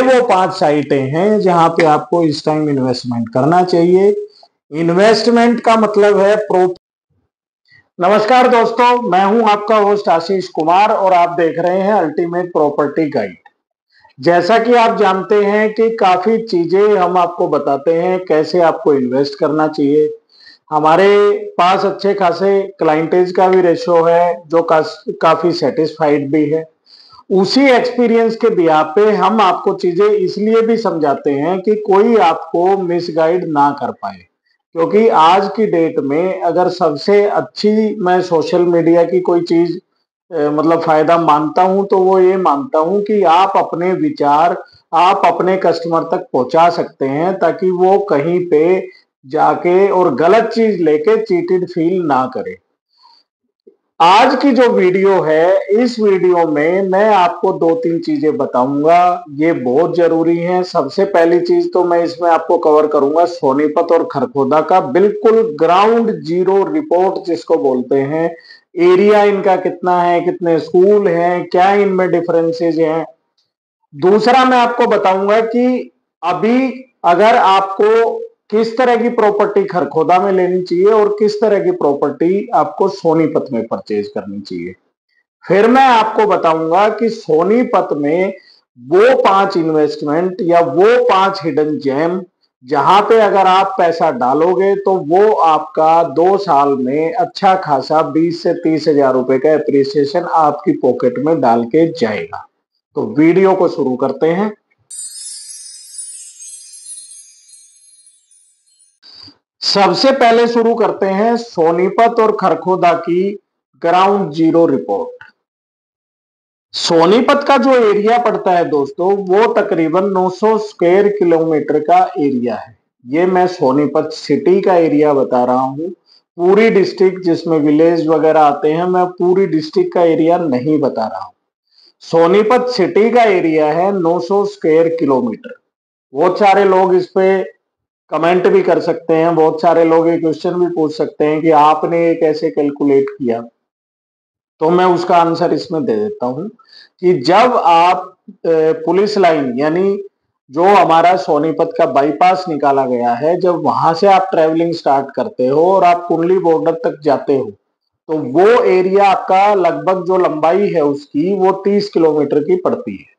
वो 5 साइटें हैं जहां पे आपको इस टाइम इन्वेस्टमेंट करना चाहिए। इन्वेस्टमेंट का मतलब है नमस्कार दोस्तों, मैं हूं आपका होस्ट आशीष कुमार और आप देख रहे हैं अल्टीमेट प्रॉपर्टी गाइड। जैसा कि आप जानते हैं कि काफी चीजें हम आपको बताते हैं कैसे आपको इन्वेस्ट करना चाहिए। हमारे पास अच्छे खासे क्लाइंटेज का भी रेशो है जो काफी सेटिस्फाइड भी है। उसी एक्सपीरियंस के बिहाफ पे हम आपको चीजें इसलिए भी समझाते हैं कि कोई आपको मिसगाइड ना कर पाए, क्योंकि आज की डेट में अगर सबसे अच्छी मैं सोशल मीडिया की कोई चीज मतलब फायदा मानता हूं तो वो ये मानता हूं कि आप अपने विचार आप अपने कस्टमर तक पहुंचा सकते हैं ताकि वो कहीं पे जाके और गलत चीज लेके चीटेड फील ना करे। आज की जो वीडियो है, इस वीडियो में मैं आपको 2-3 चीजें बताऊंगा, ये बहुत जरूरी है। सबसे पहली चीज तो मैं इसमें आपको कवर करूंगा सोनीपत और खरखोदा का बिल्कुल ग्राउंड जीरो रिपोर्ट जिसको बोलते हैं। एरिया इनका कितना है, कितने स्कूल हैं, क्या इनमें डिफरेंसेज हैं। दूसरा मैं आपको बताऊंगा कि अभी अगर आपको किस तरह की प्रॉपर्टी खरखोदा में लेनी चाहिए और किस तरह की प्रॉपर्टी आपको सोनीपत में परचेज करनी चाहिए। फिर मैं आपको बताऊंगा कि सोनीपत में वो 5 इन्वेस्टमेंट या वो 5 हिडन जेम जहां पे अगर आप पैसा डालोगे तो वो आपका 2 साल में अच्छा खासा 20 से 30 हजार रुपए का एप्रिसिएशन आपकी पॉकेट में डाल के जाएगा। तो वीडियो को शुरू करते हैं। सबसे पहले शुरू करते हैं सोनीपत और खरखोदा की ग्राउंड जीरो रिपोर्ट। सोनीपत का जो एरिया पड़ता है दोस्तों, वो तकरीबन 900 स्क्वायर किलोमीटर का एरिया है। ये मैं सोनीपत सिटी का एरिया बता रहा हूं। पूरी डिस्ट्रिक्ट जिसमें विलेज वगैरह आते हैं, मैं पूरी डिस्ट्रिक्ट का एरिया नहीं बता रहा हूं। सोनीपत सिटी का एरिया है 900 स्क्वायर किलोमीटर। बहुत सारे लोग इस पे कमेंट भी कर सकते हैं, बहुत सारे लोग ये क्वेश्चन भी पूछ सकते हैं कि आपने ये कैसे कैलकुलेट किया। तो मैं उसका आंसर इसमें दे देता हूं कि जब आप पुलिस लाइन यानी जो हमारा सोनीपत का बाईपास निकाला गया है, जब वहां से आप ट्रेवलिंग स्टार्ट करते हो और आप कुंडली बॉर्डर तक जाते हो तो वो एरिया आपका लगभग जो लंबाई है उसकी वो 30 किलोमीटर की पड़ती है।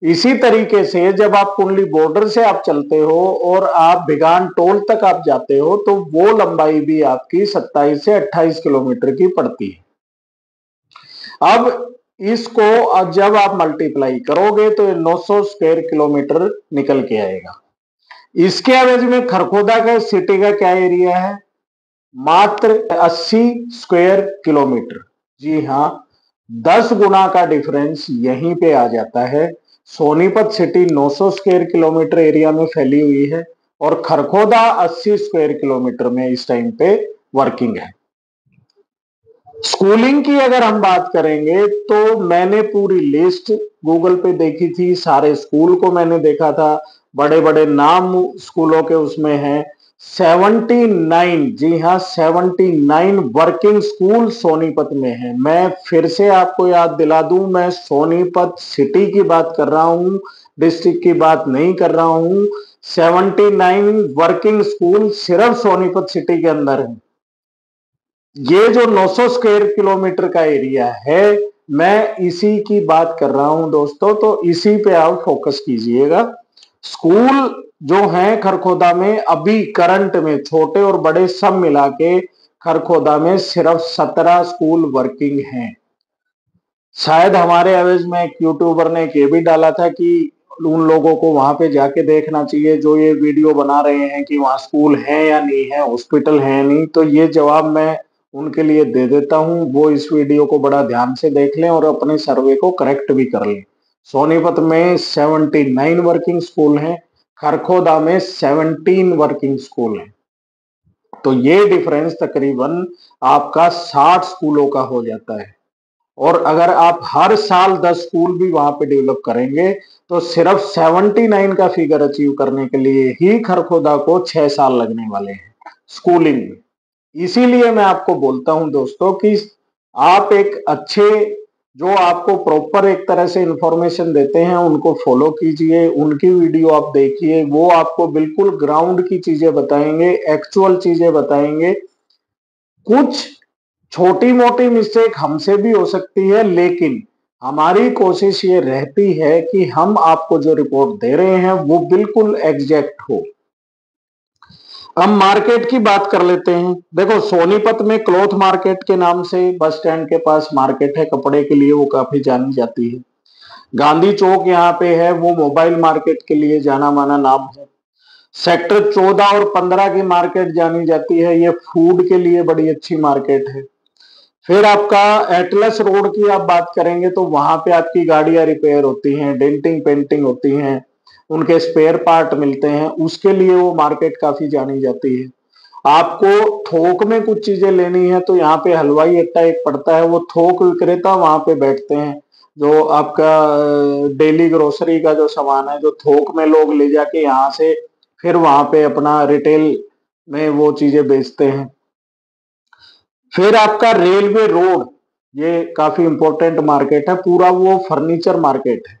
इसी तरीके से जब आप कुंडली बॉर्डर से आप चलते हो और आप भिगान टोल तक आप जाते हो तो वो लंबाई भी आपकी 27 से 28 किलोमीटर की पड़ती है। अब इसको जब आप मल्टीप्लाई करोगे तो 900 स्क्वायर किलोमीटर निकल के आएगा। इसके एवज में खरखोदा का सिटी का क्या एरिया है, मात्र 80 स्क्वायर किलोमीटर। जी हाँ, 10 गुना का डिफरेंस यहीं पे आ जाता है। Sonipat city 900 square kilometre area में फैली हुई है और खरखोदा 80 स्क्वायर किलोमीटर में इस टाइम पे वर्किंग है। स्कूलिंग की अगर हम बात करेंगे तो मैंने पूरी लिस्ट गूगल पे देखी थी, सारे स्कूल को मैंने देखा था, बड़े बड़े नाम स्कूलों के उसमें हैं। 79, जी हाँ 79 वर्किंग स्कूल सोनीपत में है। मैं फिर से आपको याद दिला दूं, मैं सोनीपत सिटी की बात कर रहा हूं, डिस्ट्रिक्ट की बात नहीं कर रहा हूं। 79 वर्किंग स्कूल सिर्फ सोनीपत सिटी के अंदर है। ये जो 900 स्क्वायर किलोमीटर का एरिया है, मैं इसी की बात कर रहा हूं दोस्तों, तो इसी पे आप फोकस कीजिएगा। स्कूल जो हैं खरखोदा में अभी करंट में छोटे और बड़े सब मिला के खरखोदा में सिर्फ 17 स्कूल वर्किंग हैं। शायद हमारे एवज में एक यूट्यूबर ने ये भी डाला था कि उन लोगों को वहां पे जाके देखना चाहिए जो ये वीडियो बना रहे हैं कि वहां स्कूल है या नहीं है, हॉस्पिटल है नहीं। तो ये जवाब मैं उनके लिए दे देता हूं, वो इस वीडियो को बड़ा ध्यान से देख लें और अपने सर्वे को करेक्ट भी कर लें। सोनीपत में 79 वर्किंग स्कूल हैं, खरखोदा में 17 वर्किंग स्कूल हैं। तो ये डिफरेंस तकरीबन आपका 60 स्कूलों का हो जाता है। और अगर आप हर साल 10 स्कूल भी वहां पे डेवलप करेंगे तो सिर्फ 79 का फिगर अचीव करने के लिए ही खरखोदा को 6 साल लगने वाले हैं स्कूलिंग में। इसीलिए मैं आपको बोलता हूं दोस्तों कि आप एक अच्छे जो आपको प्रॉपर एक तरह से इंफॉर्मेशन देते हैं उनको फॉलो कीजिए, उनकी वीडियो आप देखिए, वो आपको बिल्कुल ग्राउंड की चीजें बताएंगे, एक्चुअल चीजें बताएंगे। कुछ छोटी मोटी मिस्टेक हमसे भी हो सकती है, लेकिन हमारी कोशिश ये रहती है कि हम आपको जो रिपोर्ट दे रहे हैं वो बिल्कुल एग्जैक्ट हो। हम मार्केट की बात कर लेते हैं। देखो, सोनीपत में क्लॉथ मार्केट के नाम से बस स्टैंड के पास मार्केट है कपड़े के लिए, वो काफी जानी जाती है। गांधी चौक यहाँ पे है, वो मोबाइल मार्केट के लिए जाना माना नाम है। सेक्टर 14 और 15 की मार्केट जानी जाती है, ये फूड के लिए बड़ी अच्छी मार्केट है। फिर आपका एटलस रोड की आप बात करेंगे तो वहां पे आपकी गाड़ियां रिपेयर होती हैं, डेंटिंग पेंटिंग होती हैं, उनके स्पेयर पार्ट मिलते हैं, उसके लिए वो मार्केट काफी जानी जाती है। आपको थोक में कुछ चीजें लेनी है तो यहाँ पे हलवाई अड्डा एक पड़ता है, वो थोक विक्रेता वहां पे बैठते हैं। जो आपका डेली ग्रोसरी का जो सामान है, जो थोक में लोग ले जाके यहाँ से फिर वहां पे अपना रिटेल में वो चीजें बेचते हैं। फिर आपका रेलवे रोड, ये काफी इंपॉर्टेंट मार्केट है, पूरा वो फर्नीचर मार्केट है।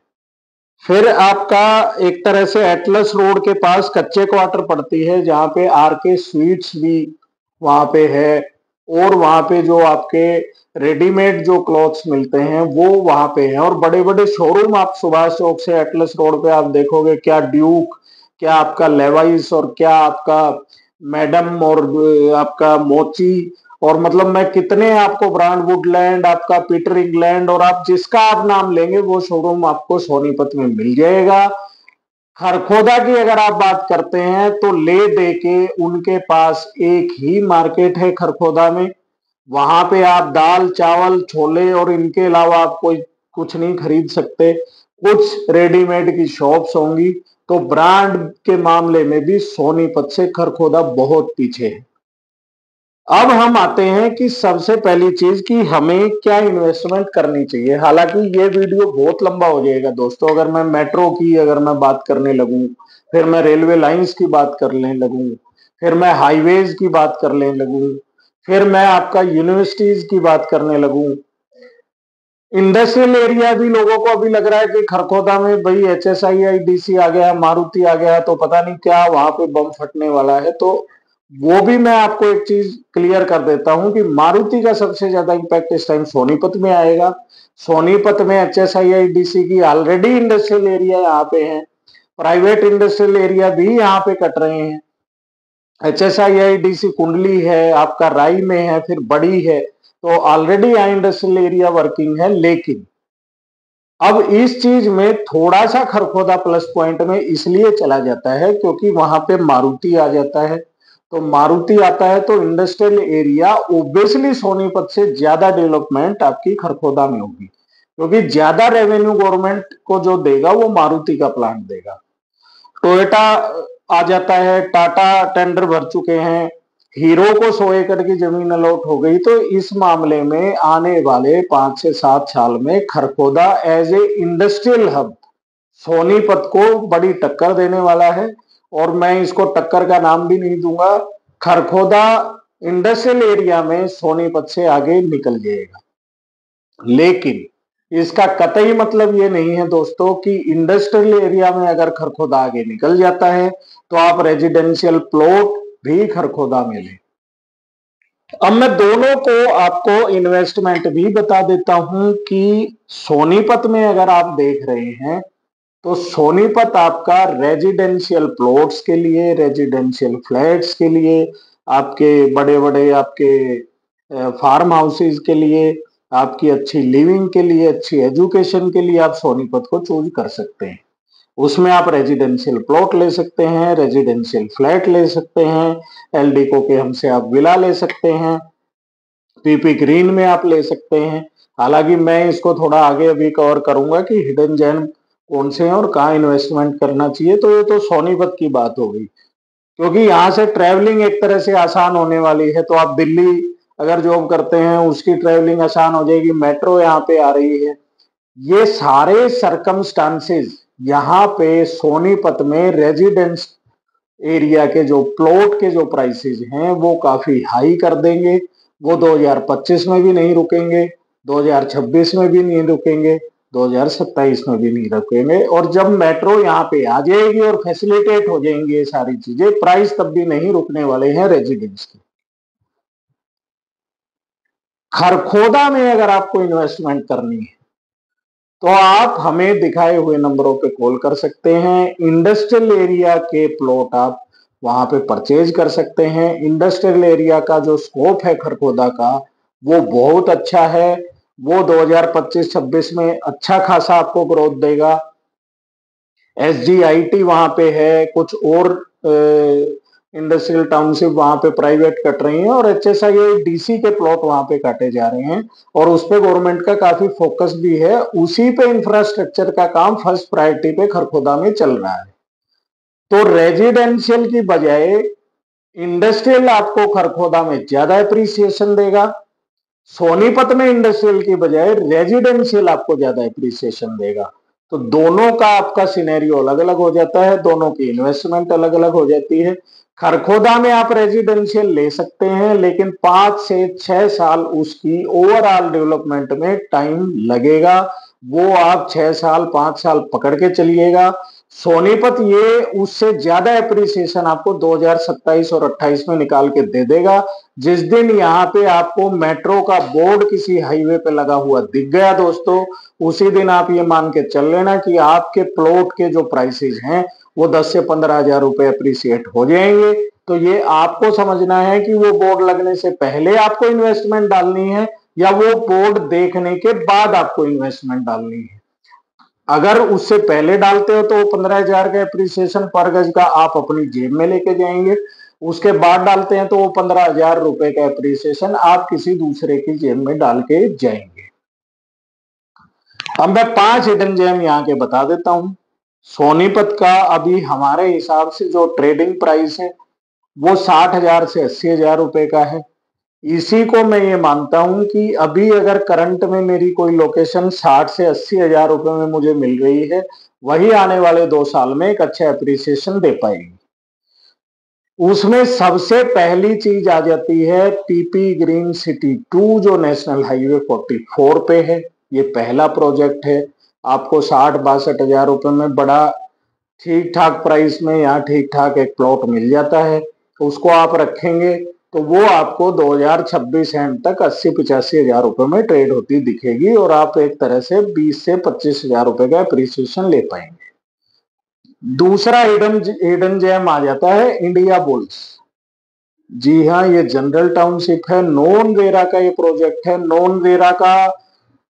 फिर आपका एक तरह से एटलस रोड के पास कच्चे क्वार्टर पड़ती है, जहाँ पे आरके स्वीट्स भी वहां पे है। और वहां पे जो आपके रेडीमेड जो क्लॉथ्स मिलते हैं वो वहां पे है। और बड़े बड़े शोरूम आप सुभाष चौक से एटलस रोड पे आप देखोगे, क्या ड्यूक, क्या आपका लेवाइस, और क्या आपका मैडम, और आपका मोची, और मतलब मैं कितने आपको ब्रांड, वुडलैंड, आपका पीटर इंग्लैंड, और आप जिसका आप नाम लेंगे वो शोरूम आपको सोनीपत में मिल जाएगा। खरखोदा की अगर आप बात करते हैं तो ले दे के उनके पास एक ही मार्केट है खरखोदा में। वहां पे आप दाल चावल छोले और इनके अलावा आप कोई कुछ नहीं खरीद सकते। कुछ रेडीमेड की शॉप्स होंगी, तो ब्रांड के मामले में भी सोनीपत से खरखोदा बहुत पीछे है। अब हम आते हैं कि सबसे पहली चीज कि हमें क्या इन्वेस्टमेंट करनी चाहिए। हालांकि ये वीडियो बहुत लंबा हो जाएगा दोस्तों, अगर मैं मेट्रो की अगर मैं बात करने लगूं, फिर मैं रेलवे लाइंस की बात करने लगूं, फिर मैं हाईवेज की बात करने लगूं, फिर मैं आपका यूनिवर्सिटीज की बात करने लगूं। इंडस्ट्रियल एरिया भी लोगों को अभी लग रहा है कि खरखोदा में भाई HSIIDC आ गया, मारुति आ गया, तो पता नहीं क्या वहां पे बम फटने वाला है। तो वो भी मैं आपको एक चीज क्लियर कर देता हूं कि मारुति का सबसे ज्यादा इम्पैक्ट इस टाइम सोनीपत में आएगा। सोनीपत में HSIIDC की ऑलरेडी इंडस्ट्रियल एरिया यहाँ पे है, प्राइवेट इंडस्ट्रियल एरिया भी यहाँ पे कट रहे हैं। HSIIDC कुंडली है, आपका राई में है, फिर बड़ी है, तो ऑलरेडी यहाँ इंडस्ट्रियल एरिया वर्किंग है। लेकिन अब इस चीज में थोड़ा सा खरखोदा प्लस पॉइंट में इसलिए चला जाता है क्योंकि वहां पे मारुति आ जाता है। तो मारुति आता है तो इंडस्ट्रियल एरिया ओब्वियसली सोनीपत से ज्यादा डेवलपमेंट आपकी खरखोदा में होगी, क्योंकि ज्यादा रेवेन्यू गवर्नमेंट को जो देगा वो मारुति का प्लांट देगा। टोयोटा आ जाता है, टाटा टेंडर भर चुके हैं, हीरो को 100 एकड़ की जमीन अलॉट हो गई। तो इस मामले में आने वाले 5 से 7 साल में Kharkhoda as a industrial hub Sonipat को बड़ी टक्कर देने वाला है। और मैं इसको टक्कर का नाम भी नहीं दूंगा, खरखोदा इंडस्ट्रियल एरिया में सोनीपत से आगे निकल जाएगा। लेकिन इसका कतई मतलब ये नहीं है दोस्तों कि इंडस्ट्रियल एरिया में अगर खरखोदा आगे निकल जाता है तो आप रेजिडेंशियल प्लॉट भी खरखोदा में लें। अब मैं दोनों को आपको इन्वेस्टमेंट भी बता देता हूं कि सोनीपत में अगर आप देख रहे हैं तो सोनीपत आपका रेजिडेंशियल प्लॉट्स के लिए, रेजिडेंशियल फ्लैट्स के लिए, आपके बड़े बड़े आपके फार्म हाउसेज के लिए, आपकी अच्छी लिविंग के लिए, अच्छी एजुकेशन के लिए आप सोनीपत को चूज कर सकते हैं। उसमें आप रेजिडेंशियल प्लॉट ले सकते हैं, रेजिडेंशियल फ्लैट ले सकते हैं, एलडीको के हमसे आप विला ले सकते हैं, पीपी ग्रीन में आप ले सकते हैं। हालांकि मैं इसको थोड़ा आगे अभी कवर करूंगा कि हिडन जेम कौन से हैं और कहाँ इन्वेस्टमेंट करना चाहिए। तो ये तो सोनीपत की बात हो गई, क्योंकि यहाँ से ट्रैवलिंग एक तरह से आसान होने वाली है। तो आप दिल्ली अगर जॉब करते हैं उसकी ट्रैवलिंग आसान हो जाएगी, मेट्रो यहाँ पे आ रही है। ये सारे सरकमस्टांसेस यहाँ पे सोनीपत में रेजिडेंस एरिया के जो प्लॉट के जो प्राइसेस हैं वो काफी हाई कर देंगे। वो 2025 में भी नहीं रुकेंगे, 2026 में भी नहीं रुकेंगे, 2027 में भी नहीं रुकेंगे। और जब मेट्रो यहाँ पे आ जाएगी और फैसिलिटेट हो जाएंगी ये सारी चीजें, प्राइस तब भी नहीं रुकने वाले हैं रेजिडेंस के। खरखोदा में अगर आपको इन्वेस्टमेंट करनी है तो आप हमें दिखाए हुए नंबरों पे कॉल कर सकते हैं। इंडस्ट्रियल एरिया के प्लॉट आप वहां पे परचेज कर सकते हैं। इंडस्ट्रियल एरिया का जो स्कोप है खरखोदा का वो बहुत अच्छा है। वो 2025-26 में अच्छा खासा आपको ग्रोथ देगा। SGIT वहां पे है, कुछ और इंडस्ट्रियल टाउनशिप वहां पे प्राइवेट कट रही हैं और HSII-DC के प्लॉट वहां पे काटे जा रहे हैं और उस पे गवर्नमेंट का काफी फोकस भी है। उसी पे इंफ्रास्ट्रक्चर का काम फर्स्ट प्रायोरिटी पे खरखोदा में चल रहा है। तो रेजिडेंशियल की बजाय इंडस्ट्रियल आपको खरखोदा में ज्यादा एप्रिसिएशन देगा। सोनीपत में इंडस्ट्रियल की बजाय रेजिडेंशियल आपको ज्यादा एप्रिसिएशन देगा। तो दोनों का आपका सिनेरियो अलग अलग हो जाता है, दोनों की इन्वेस्टमेंट अलग अलग हो जाती है। खरखोदा में आप रेजिडेंशियल ले सकते हैं, लेकिन 5 से 6 साल उसकी ओवरऑल डेवलपमेंट में टाइम लगेगा। वो आप 6 साल 5 साल पकड़ के चलिएगा। सोनीपत ये उससे ज्यादा एप्रिसिएशन आपको 2027 और 28 में निकाल के दे देगा। जिस दिन यहाँ पे आपको मेट्रो का बोर्ड किसी हाईवे पे लगा हुआ दिख गया दोस्तों, उसी दिन आप ये मान के चल लेना कि आपके प्लॉट के जो प्राइसेस हैं वो 10 से 15 हजार रुपए अप्रिसिएट हो जाएंगे। तो ये आपको समझना है कि वो बोर्ड लगने से पहले आपको इन्वेस्टमेंट डालनी है या वो बोर्ड देखने के बाद आपको इन्वेस्टमेंट डालनी है। अगर उससे पहले डालते हो तो 15,000 का एप्रिसिएशन पर गज का आप अपनी जेब में लेके जाएंगे। उसके बाद डालते हैं तो वो 15,000 रुपए का एप्रिसिएशन आप किसी दूसरे की जेब में डाल के जाएंगे। अब मैं 5 हिडन जेम यहाँ के बता देता हूं। सोनीपत का अभी हमारे हिसाब से जो ट्रेडिंग प्राइस है वो 60,000 से 80,000 रुपए का है। इसी को मैं ये मानता हूं कि अभी अगर करंट में मेरी कोई लोकेशन 60 से 80,000 रुपए में मुझे मिल रही है, वही आने वाले 2 साल में एक अच्छा एप्रिसिएशन दे पाएगी। उसमें सबसे पहली चीज आ जाती है PP ग्रीन सिटी 2 जो नेशनल हाईवे 44 पे है। ये पहला प्रोजेक्ट है। आपको 60-62 हजार रुपए में बड़ा ठीक ठाक प्राइस में यहाँ ठीक ठाक एक प्लॉट मिल जाता है। उसको आप रखेंगे तो वो आपको 2026 एंड तक 80-85 हजार रुपए में ट्रेड होती दिखेगी और आप एक तरह से 20 से 25 हजार रुपए का एप्रिसिएशन ले पाएंगे। दूसरा हिडन जेम आ जाता है इंडिया बुल्स। जी हाँ, ये जनरल टाउनशिप है। नॉन रेरा का ये प्रोजेक्ट है। नॉन रेरा का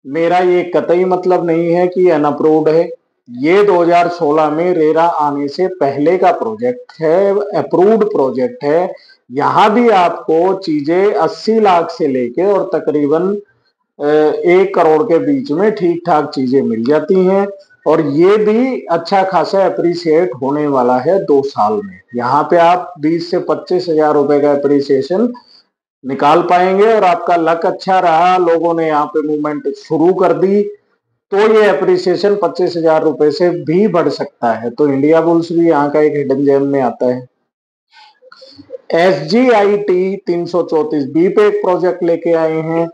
मेरा ये कतई मतलब नहीं है कि अनअप्रूव्ड है। ये 2016 में रेरा आने से पहले का प्रोजेक्ट है, अप्रूव्ड प्रोजेक्ट है। यहाँ भी आपको चीजें 80 लाख से लेके और तकरीबन 1 करोड़ के बीच में ठीक ठाक चीजें मिल जाती हैं और ये भी अच्छा खासा एप्रिसिएट होने वाला है 2 साल में। यहाँ पे आप 20 से 25 हजार रुपए का एप्रिसिएशन निकाल पाएंगे और आपका लक अच्छा रहा, लोगों ने यहाँ पे मूवमेंट शुरू कर दी तो ये एप्रिसिएशन 25 हजार रुपए से भी बढ़ सकता है। तो इंडिया बुल्स भी यहाँ का एक हिडन जेम में आता है। SGIT 334B पे एक प्रोजेक्ट लेके आए हैं।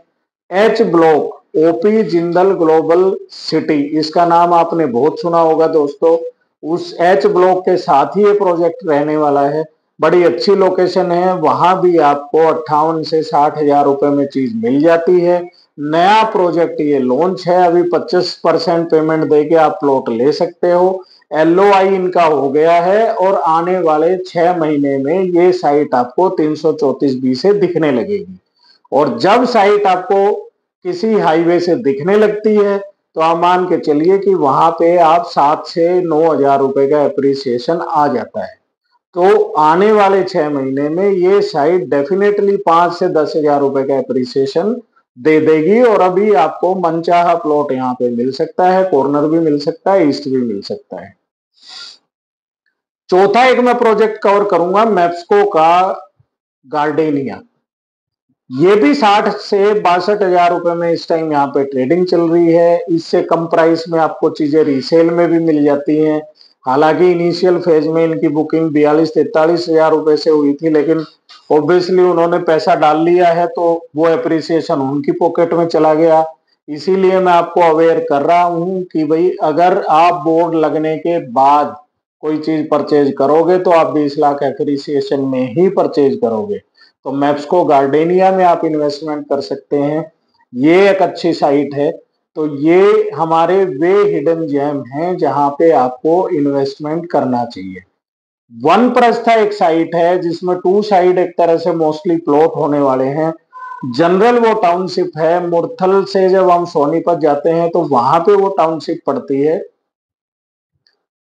H block OP Jindal global city, इसका नाम आपने बहुत सुना होगा दोस्तों। उस H ब्लॉक के साथ ही ये प्रोजेक्ट रहने वाला है। बड़ी अच्छी लोकेशन है। वहां भी आपको 58 से 60 हजार रुपए में चीज मिल जाती है। नया प्रोजेक्ट ये लॉन्च है। अभी 25% पेमेंट देके आप प्लॉट ले सकते हो। LOI इनका हो गया है और आने वाले 6 महीने में ये साइट आपको 334B से दिखने लगेगी। और जब साइट आपको किसी हाईवे से दिखने लगती है तो आप मान के चलिए कि वहां पे आप 7 से 9 हजार रुपए का एप्रिसिएशन आ जाता है। तो आने वाले 6 महीने में ये साइट डेफिनेटली 5 से 10 हजार रुपए का एप्रिसिएशन दे देगी और अभी आपको मनचाहा प्लॉट यहाँ पे मिल सकता है, कॉर्नर भी मिल सकता है, ईस्ट भी मिल सकता है। चौथा एक मैं प्रोजेक्ट कवर करूंगा मैप्सको का गार्डेनिया। ये भी 60 से 62 हजार रुपए में इस टाइम यहाँ पे ट्रेडिंग चल रही है। इससे कम प्राइस में आपको चीजें रीसेल में भी मिल जाती हैं। हालांकि इनिशियल फेज में इनकी बुकिंग 42-43 हजार रुपए से हुई थी, लेकिन ऑब्वियसली उन्होंने पैसा डाल लिया है तो वो एप्रिसिएशन उनकी पॉकेट में चला गया। इसीलिए मैं आपको अवेयर कर रहा हूं कि भाई अगर आप बोर्ड लगने के बाद कोई चीज परचेज करोगे तो आप 20 लाख एप्रिसिएशन में ही परचेज करोगे। तो मैप्सको गार्डेनिया में आप इन्वेस्टमेंट कर सकते हैं, ये एक अच्छी साइट है। तो ये हमारे वे हिडन जेम हैं जहां पे आपको इन्वेस्टमेंट करना चाहिए। वन प्रस्था एक साइट है जिसमें टू साइड एक तरह से मोस्टली प्लॉट होने वाले हैं। जनरल वो टाउनशिप है, मुरथल से जब हम सोनीपत जाते हैं तो वहां पे वो टाउनशिप पड़ती है।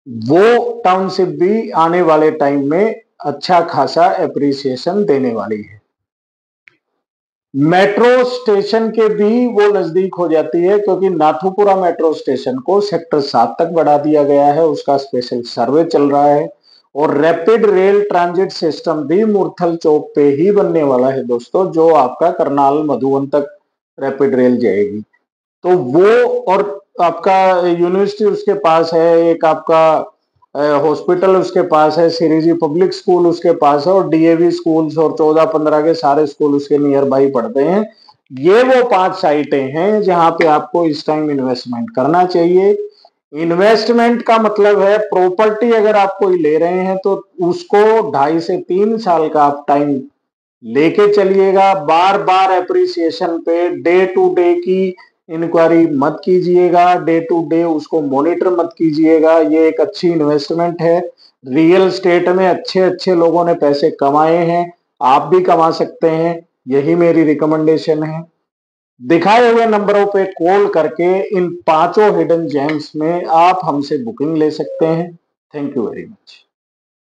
वो टाउनशिप भी आने वाले टाइम में अच्छा खासा एप्रिसिएशन देने वाली है। मेट्रो स्टेशन के भी वो नजदीक हो जाती है क्योंकि नाथुपुरा मेट्रो स्टेशन को सेक्टर 7 तक बढ़ा दिया गया है, उसका स्पेशल सर्वे चल रहा है। और रैपिड रेल ट्रांजिट सिस्टम भी मुरथल चौक पे ही बनने वाला है दोस्तों, जो आपका करनाल मधुबन तक रैपिड रेल जाएगी। तो वो और आपका यूनिवर्सिटी उसके पास है, एक आपका हॉस्पिटल उसके पास है, श्रीजी पब्लिक स्कूल उसके पास है और डीएवी स्कूल्स और 14-15 के सारे स्कूल उसके नियर बाई पड़ते हैं। ये वो 5 साइटें हैं जहां पे आपको इस टाइम इन्वेस्टमेंट करना चाहिए। इन्वेस्टमेंट का मतलब है प्रॉपर्टी अगर आप कोई ले रहे हैं तो उसको 2.5 से 3 साल का आप टाइम लेके चलिएगा। बार बार एप्रिसिएशन पे डे टू डे की इंक्वायरी मत कीजिएगा, डे टू डे उसको मॉनिटर मत कीजिएगा। ये एक अच्छी इन्वेस्टमेंट है। रियल स्टेट में अच्छे अच्छे लोगों ने पैसे कमाए हैं, आप भी कमा सकते हैं, यही मेरी रिकमेंडेशन है। दिखाए हुए नंबरों पे कॉल करके इन 5 हिडन जेम्स में आप हमसे बुकिंग ले सकते हैं। Thank you very much.